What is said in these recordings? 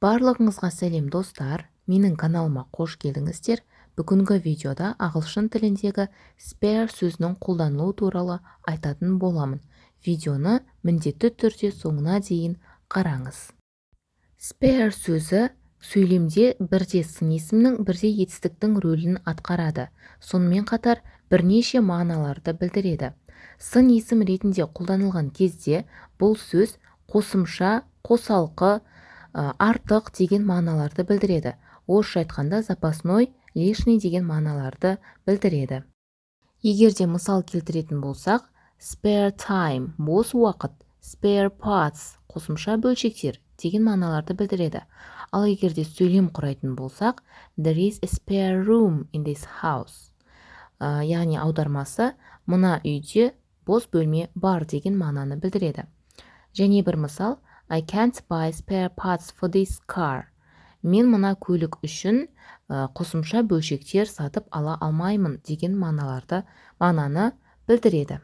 Барлығыңызға сәлем достар, менің каналыма қош келдіңіздер. Бүгінгі видеода ағылшын тіліндегі spare сөзінің қолданылуы туралы айтатын боламын. Видеоны міндетті түрде соңына дейін қараңыз. Spare сөзі сөйлемде бірде сын есімнің, бірде етістіктің рөлін атқарады. Сонымен қатар бірнеше мағыналарды білдіреді. Сын есім ретінде қолданылған кезде бұл сөз қосымша, қосалқы, артық деген мағыналарды білдіреді. Орысша айтқанда запасной, лишний деген мағыналарды білдіреді. Егерде мысал келтіретін болсақ, spare time бос уақыт, spare parts қосымша бөлшектер деген мағыналарды білдіреді. Ал егерде сөйлем құрайтын болсақ, there is a spare room in this house. Яғни аудармасы мына үйде бос бөлме бар деген мағынаны білдіреді. Және бір мысал, I can't buy spare parts for this car. Мен мына көлік үшін қосымша бөлшектер сатып ала алмаймын деген мағынаны білдіреді.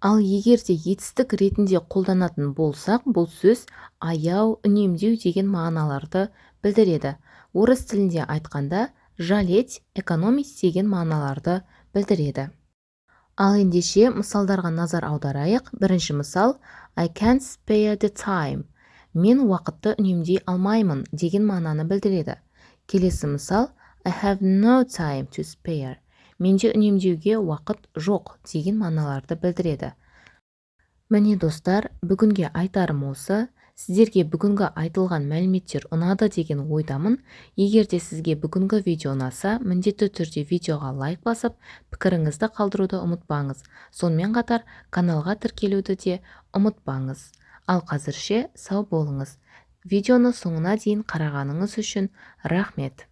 Ал егерде етістік ретінде қолданатын болсақ, бұл сөз аяу, үнемдеу деген мағыналарды білдіреді. Орыс тілінде айтқанда жалеть, экономить деген мағыналарды білдіреді. Ал ендеше мысалдарға назар аударайық. Бірінші мысал, I can't spare the time. Мен уақытты үнемдей алмаймын деген мағынаны білдіреді. Келесі мысал, I have no time to spare. Менде үнемдеуге уақыт жоқ деген мағыналарды білдіреді. Міне достар, бүгінге айтарым осы. Сіздерге бүгінгі айтылған мәліметтер ұнады деген ойдамын. Егерде сізге бүгінгі видео ұнаса, міндетті түрде видеоға лайк басып, пікіріңізді қалдыруды ұмытпаңыз. Сонымен қатар каналға тіркелуді де ұмытпаңыз. Ал қазірше сау болыңыз. Видеоны соңына дейін қарағаныңыз үшін рахмет.